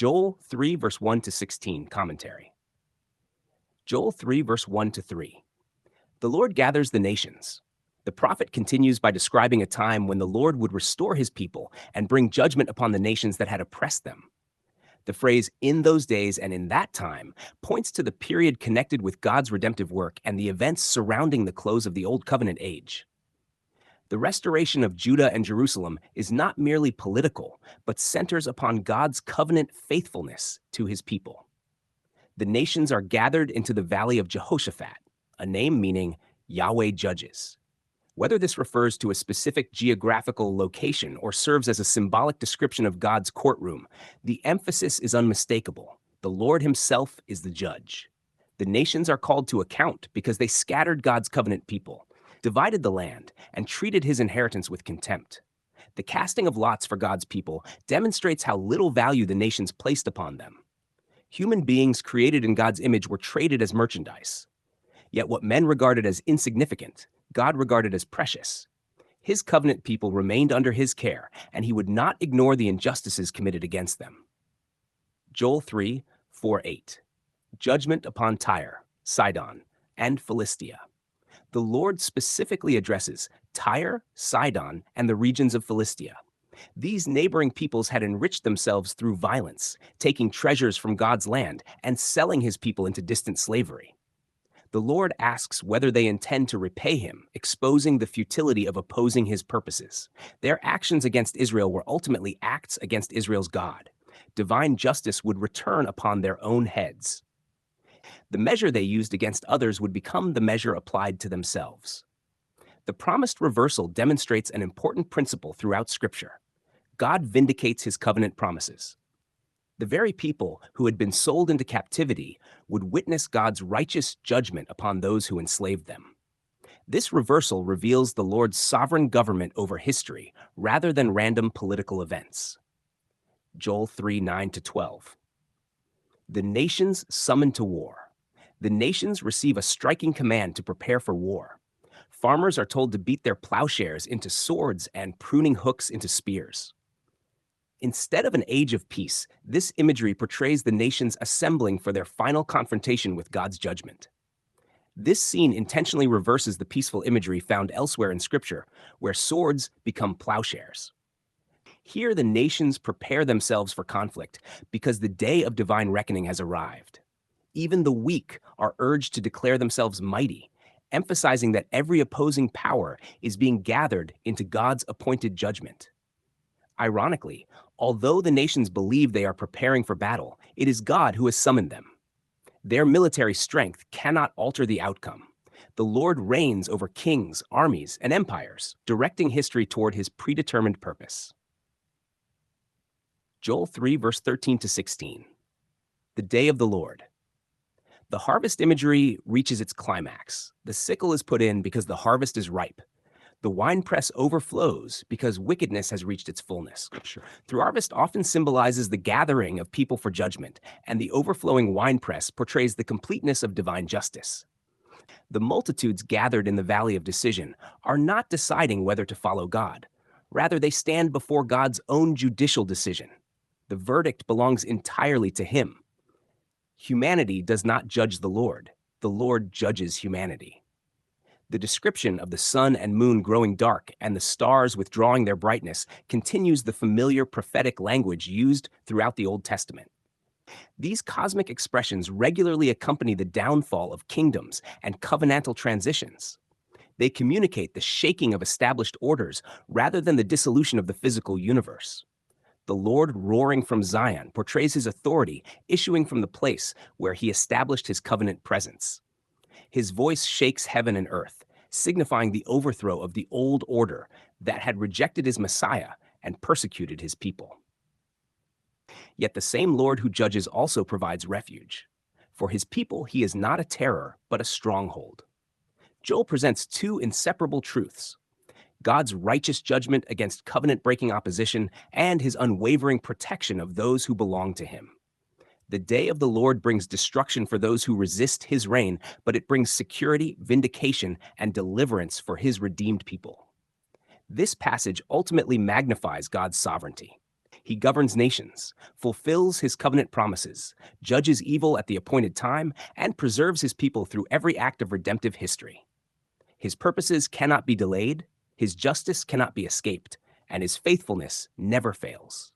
Joel 3, verse 1 to 16, commentary. Joel 3, verse 1 to 3. The Lord gathers the nations. The prophet continues by describing a time when the Lord would restore his people and bring judgment upon the nations that had oppressed them. The phrase "in those days and in that time" points to the period connected with God's redemptive work and the events surrounding the close of the Old Covenant age. The restoration of Judah and Jerusalem is not merely political, but centers upon God's covenant faithfulness to his people. The nations are gathered into the valley of Jehoshaphat, a name meaning Yahweh judges. Whether this refers to a specific geographical location or serves as a symbolic description of God's courtroom, the emphasis is unmistakable. The Lord himself is the judge. The nations are called to account because they scattered God's covenant people, divided the land, and treated his inheritance with contempt. The casting of lots for God's people demonstrates how little value the nations placed upon them. Human beings created in God's image were traded as merchandise. Yet what men regarded as insignificant, God regarded as precious. His covenant people remained under his care, and he would not ignore the injustices committed against them. Joel 3, 4-8. Judgment upon Tyre, Sidon, and Philistia. The Lord specifically addresses Tyre, Sidon, and the regions of Philistia. These neighboring peoples had enriched themselves through violence, taking treasures from God's land and selling his people into distant slavery. The Lord asks whether they intend to repay him, exposing the futility of opposing his purposes. Their actions against Israel were ultimately acts against Israel's God. Divine justice would return upon their own heads. The measure they used against others would become the measure applied to themselves. The promised reversal demonstrates an important principle throughout Scripture. God vindicates his covenant promises. The very people who had been sold into captivity would witness God's righteous judgment upon those who enslaved them. This reversal reveals the Lord's sovereign government over history rather than random political events. Joel 3, 9-12. The nations summoned to war. The nations receive a striking command to prepare for war. Farmers are told to beat their plowshares into swords and pruning hooks into spears. Instead of an age of peace, this imagery portrays the nations assembling for their final confrontation with God's judgment. This scene intentionally reverses the peaceful imagery found elsewhere in Scripture, where swords become plowshares. Here, the nations prepare themselves for conflict because the day of divine reckoning has arrived. Even the weak are urged to declare themselves mighty, emphasizing that every opposing power is being gathered into God's appointed judgment. Ironically, although the nations believe they are preparing for battle, it is God who has summoned them. Their military strength cannot alter the outcome. The Lord reigns over kings, armies, and empires, directing history toward his predetermined purpose. Joel 3, verse 13-16. The day of the Lord. The harvest imagery reaches its climax. The sickle is put in because the harvest is ripe. The winepress overflows because wickedness has reached its fullness. Sure. The harvest often symbolizes the gathering of people for judgment, and the overflowing winepress portrays the completeness of divine justice. The multitudes gathered in the valley of decision are not deciding whether to follow God. Rather, they stand before God's own judicial decision. The verdict belongs entirely to him. Humanity does not judge the Lord judges humanity. The description of the sun and moon growing dark and the stars withdrawing their brightness continues the familiar prophetic language used throughout the Old Testament. These cosmic expressions regularly accompany the downfall of kingdoms and covenantal transitions. They communicate the shaking of established orders rather than the dissolution of the physical universe. The Lord roaring from Zion portrays his authority issuing from the place where he established his covenant presence. His voice shakes heaven and earth, signifying the overthrow of the old order that had rejected his Messiah and persecuted his people. Yet the same Lord who judges also provides refuge. For his people, he is not a terror, but a stronghold. Joel presents two inseparable truths: God's righteous judgment against covenant-breaking opposition and his unwavering protection of those who belong to him. The day of the Lord brings destruction for those who resist his reign, but it brings security, vindication, and deliverance for his redeemed people. This passage ultimately magnifies God's sovereignty. He governs nations, fulfills his covenant promises, judges evil at the appointed time, and preserves his people through every act of redemptive history. His purposes cannot be delayed, his justice cannot be escaped, and his faithfulness never fails.